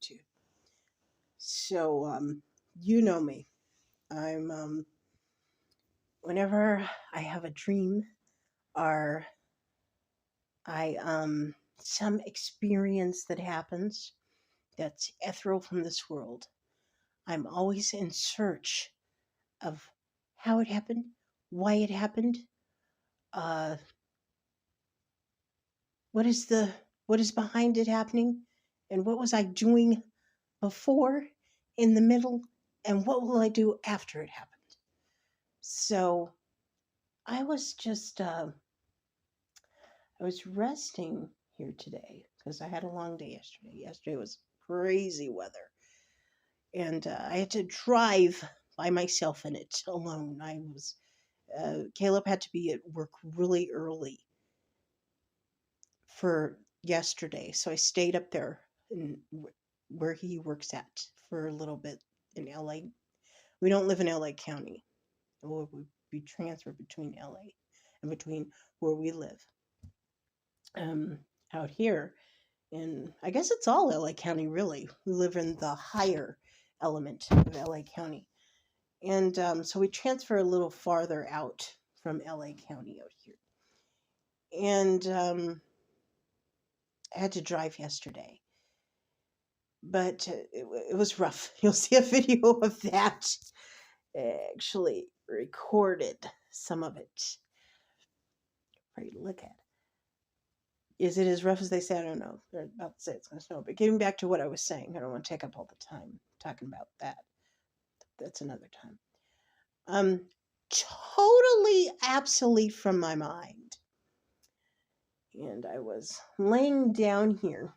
to. So, you know me. I'm, whenever I have a dream or some experience that happens that's ethereal from this world, I'm always in search of how it happened, why it happened, uh, what is the what is behind it happening, and what was I doing before, in the middle, and what will I do after it happened. So I was just I was resting here today because I had a long day yesterday. Yesterday was crazy weather, and I had to drive by myself in it alone. I was Caleb had to be at work really early for yesterday, so I stayed up there in where he works at for a little bit in LA. We don't live in LA County. We transfer between LA and between where we live. Um, Out here, and I guess it's all LA County really. We live in the higher element of LA County. And so we transfer a little farther out from LA County out here. And I had to drive yesterday, but it was rough. You'll see a video of that. I actually recorded some of it for you to look at. Is it as rough as they say? I don't know. They're about to say it's going to snow. But getting back to what I was saying, I don't want to take up all the time talking about that. That's another time. Totally obsolete from my mind. And I was laying down here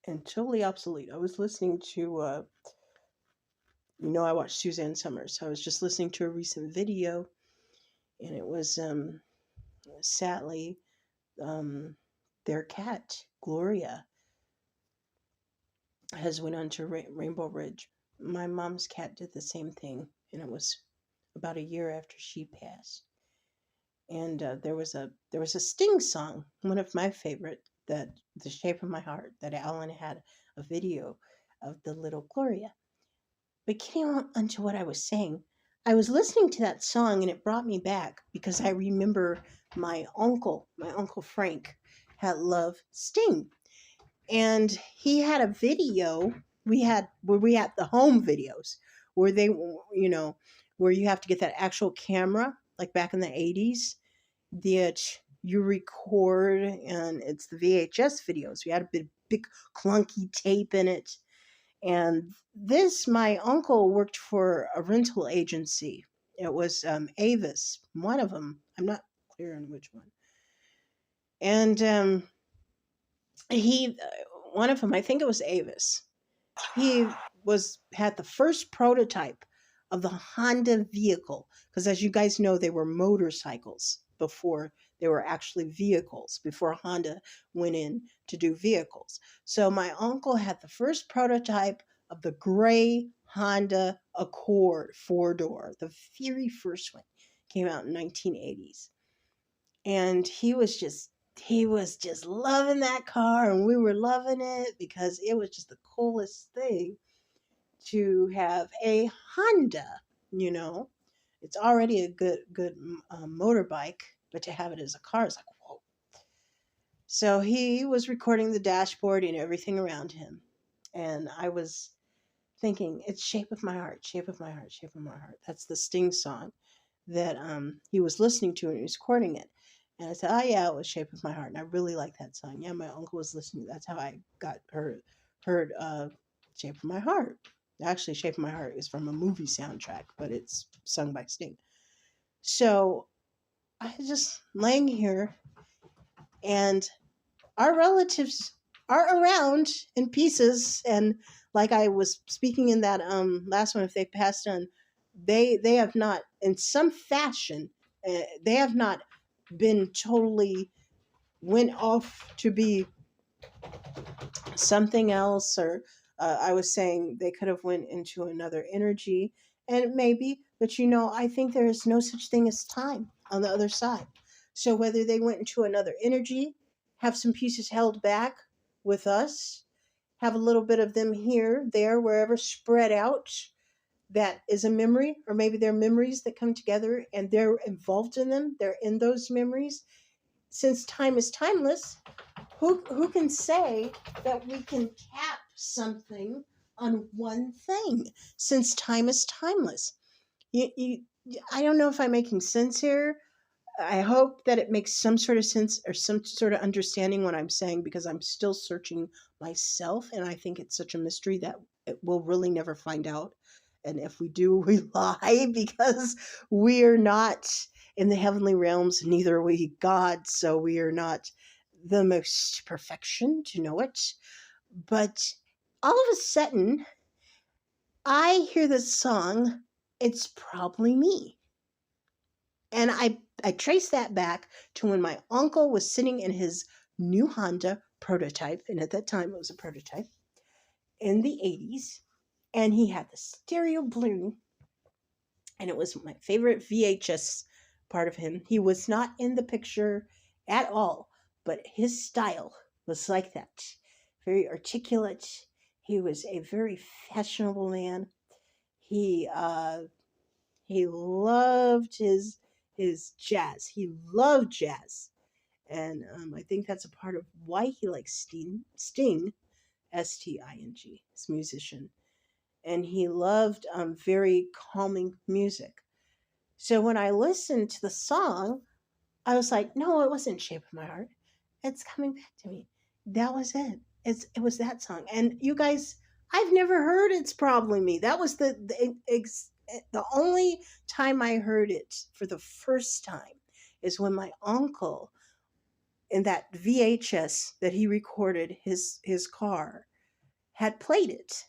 and totally obsolete. I was listening to, I watched Suzanne Summers. So I was just listening to a recent video, and it was sadly their cat, Gloria, has went on to Rainbow Ridge. My mom's cat did the same thing, and it was about a year after she passed. And there was a Sting song, one of my favorite, that "The Shape of My Heart," that Alan had a video of the little Gloria. But getting on to what I was saying, I was listening to that song and it brought me back because I remember my uncle Frank, had loved Sting, and he had a video. We had the home videos where where you have to get that actual camera, like back in the 80s, that you record, and it's the VHS videos. We had a big clunky tape in it. And my uncle worked for a rental agency. It was Avis, one of them. I'm not clear on which one. And he, one of them, I think it was Avis. He had the first prototype of the Honda vehicle, because as you guys know, they were motorcycles before they were actually vehicles, before Honda went in to do vehicles. So my uncle had the first prototype of the gray Honda Accord four-door, the very first one, came out in 1980s. And he was just loving that car, and we were loving it because it was just the coolest thing to have a Honda. You know, it's already a good motorbike, but to have it as a car is like, whoa. So he was recording the dashboard and everything around him, and I was thinking, it's "Shape of My Heart, Shape of My Heart, Shape of My Heart." That's the Sting song that he was listening to and he was recording it. And I said, "Oh yeah, it was "Shape of My Heart," and I really like that song. Yeah, my uncle was listening. That's how I got heard "Shape of My Heart." Actually, "Shape of My Heart" is from a movie soundtrack, but it's sung by Sting. So I was just laying here, and our relatives are around in pieces, and like I was speaking in that last one, if they passed on, they have not, in some fashion, they have not been totally went off to be something else, or I was saying they could have went into another energy, and maybe, but I think there is no such thing as time on the other side. So whether they went into another energy, have some pieces held back with us, have a little bit of them here, there, wherever, spread out. That is a memory, or maybe they're memories that come together and they're involved in them. They're in those memories. Since time is timeless, who can say that we can cap something on one thing? Since time is timeless, you I don't know if I'm making sense here. I hope that it makes some sort of sense or some sort of understanding what I'm saying, because I'm still searching myself, and I think it's such a mystery that we'll really never find out. And if we do, we lie, because we are not in the heavenly realms, neither are we God, so we are not the most perfection to know it. But all of a sudden, I hear this song, It's Probably Me. And I trace that back to when my uncle was sitting in his new Honda prototype, and at that time it was a prototype, in the 80s, and he had the stereo blue, and it was my favorite VHS part of him. He was not in the picture at all, but his style was like that. Very articulate. He was a very fashionable man. He he loved his jazz. He loved jazz, and I think that's a part of why he likes Sting, Sting, his musician, and he loved very calming music. So when I listened to the song, I was like, no, it wasn't "Shape of My Heart." It's coming back to me. That was it. It was that song. And you guys, I've never heard "It's Probably Me." That was the only time I heard it for the first time is when my uncle, in that VHS that he recorded his car, had played it.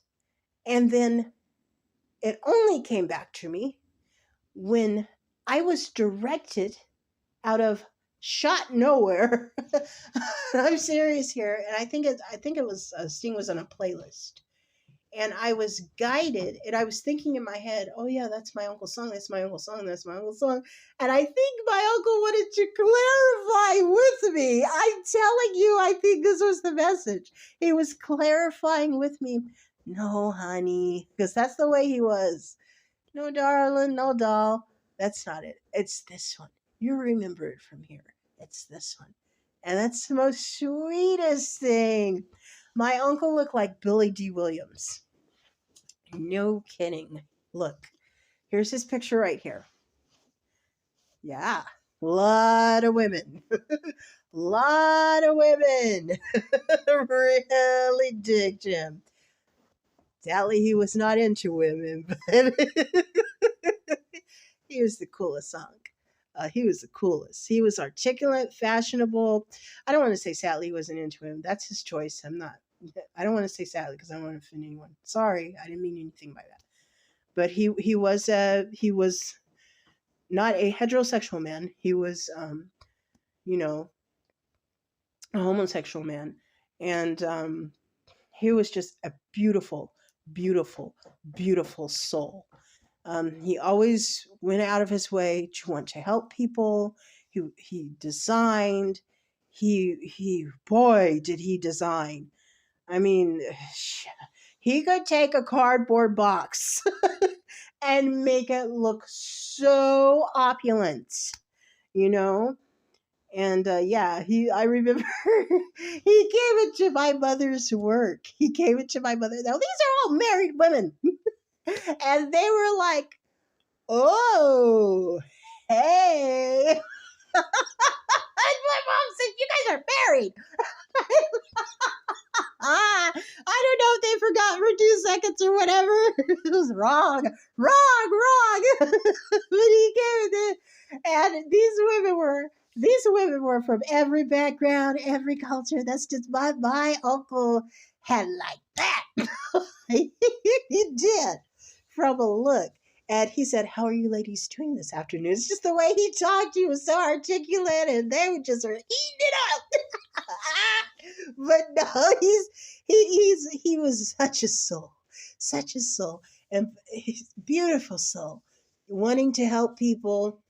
And then it only came back to me when I was directed out of shot nowhere. I'm serious here, and I think it was Sting was on a playlist, and I was guided, and I was thinking in my head, "Oh yeah, that's my uncle's song. That's my uncle's song. That's my uncle's song." And I think my uncle wanted to clarify with me. I'm telling you, I think this was the message. He was clarifying with me. No, honey, because that's the way he was. No, darling, no, doll. That's not it. It's this one. You remember it from here. It's this one. And that's the most sweetest thing. My uncle looked like Billy D. Williams. No kidding. Look, here's his picture right here. Yeah, lot of women. Lot of women. Really digged him. Sadly, he was not into women, but he was the coolest song. He was the coolest. He was articulate, fashionable. I don't want to say sadly he wasn't into him. That's his choice. I'm not. I don't want to say sadly because I don't want to offend anyone. Sorry, I didn't mean anything by that. But he was not a heterosexual man. He was you know, a homosexual man, and he was just a beautiful, beautiful, beautiful soul. He always went out of his way to want to help people. He designed. Boy, did he design. I mean, he could take a cardboard box and make it look so opulent, you know? And yeah, I remember he gave it to my mother's work. He gave it to my mother. Now, these are all married women. And they were like, oh, hey. And my mom said, you guys are married. I don't know if they forgot for 2 seconds or whatever. It was wrong. But he gave it. And these women were from every background, every culture. That's just my uncle had like that. He did, from a look. And he said, how are you ladies doing this afternoon? It's just the way he talked. He was so articulate, and they were just sort of eating it up. But no, he was such a soul, and beautiful soul, wanting to help people,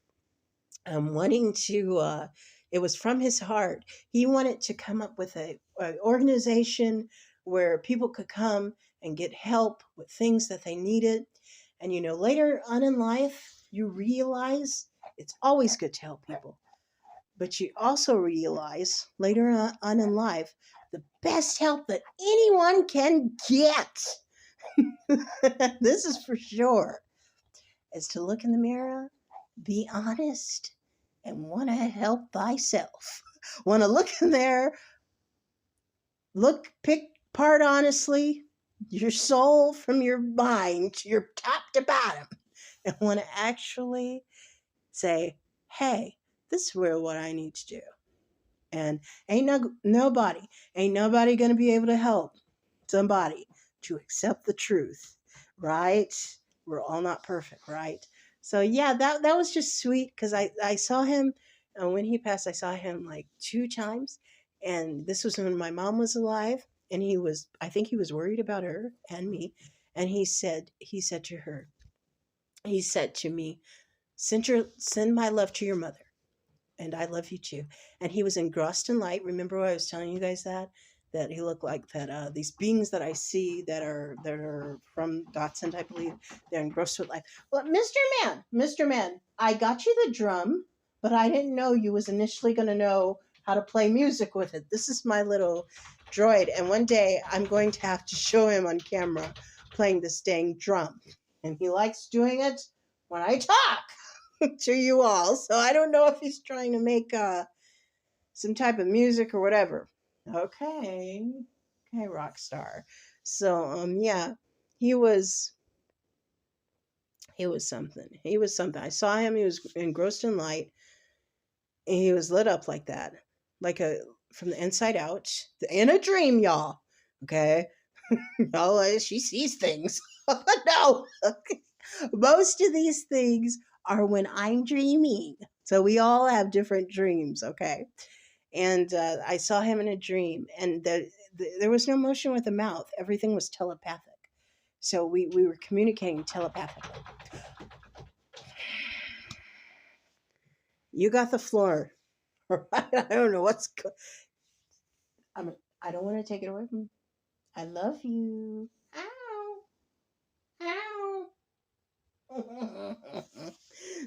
wanting to. It was from his heart. He wanted to come up with a organization where people could come and get help with things that they needed. And later on in life, you realize it's always good to help people. But you also realize later on in life, the best help that anyone can get, this is for sure, is to look in the mirror, be honest, and want to help thyself. Want to look in there, pick apart honestly your soul from your mind, your top to bottom, and want to actually say, hey, this is what I need to do. And ain't nobody gonna be able to help somebody to accept the truth, right? We're all not perfect, right? So yeah, that was just sweet because I saw him, and when he passed, I saw him like 2 times, and this was when my mom was alive, and I think he was worried about her and me, and he said to me, send my love to your mother, and I love you too. And he was engrossed in light. Remember what I was telling you guys that he looked like that these beings that I see that are from Godsend, I believe, they're engrossed with light. Well, Mr. Man, I got you the drum, but I didn't know you was initially gonna know how to play music with it. This is my little droid, and one day I'm going to have to show him on camera playing this dang drum. And he likes doing it when I talk to you all. So I don't know if he's trying to make some type of music or whatever. Okay. Okay, rock star. So yeah, he was something. He was something. I saw him, he was engrossed in light, and he was lit up like that. Like a from the inside out. In a dream, y'all. Okay. Oh, she sees things. No. Most of these things are when I'm dreaming. So we all have different dreams, okay? And I saw him in a dream, and there was no motion with the mouth. Everything was telepathic. So we were communicating telepathically. You got the floor. I don't know I don't want to take it away from you. I love you. Ow. Ow.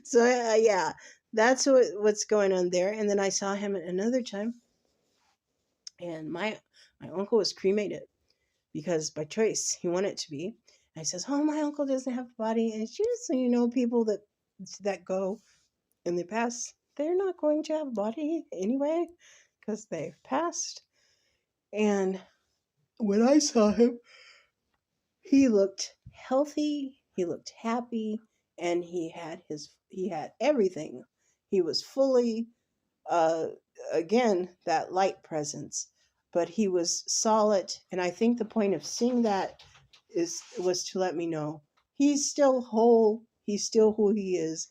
So yeah, that's what's going on there. And then I saw him another time, and my uncle was cremated because by choice he wanted to be. And I says, "Oh, my uncle doesn't have a body." And just so you know, people that go in the past, they're not going to have a body anyway because they've passed. And when I saw him, he looked healthy, he looked happy, and he had everything. He was fully uh again that light presence, but he was solid. And I think the point of seeing that was to let me know he's still whole, he's still who he is.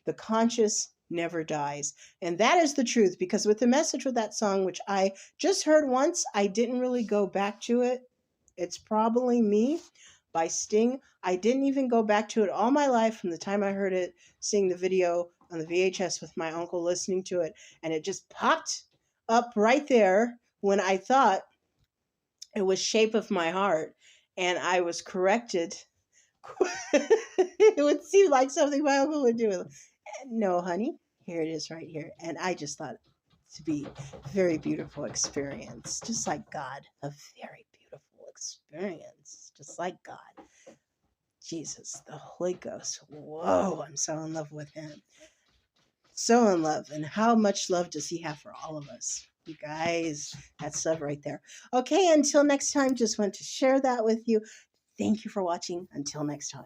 The conscious never dies. And that is the truth, because with the message with that song, which I just heard once, I didn't really go back to it. It's Probably Me by Sting. I didn't even go back to it all my life from the time I heard it, seeing the video on the VHS with my uncle, listening to it, and it just popped up right there when I thought it was Shape of My Heart, and I was corrected. It would seem like something my uncle would do. No, honey, here it is right here. And I just thought it to be a very beautiful experience, just like God, a very beautiful experience, just like God. Jesus, the Holy Ghost. Whoa, I'm so in love with him. So in love. And how much love does he have for all of us? You guys, that's love right there. Okay, until next time, just want to share that with you. Thank you for watching. Until next time.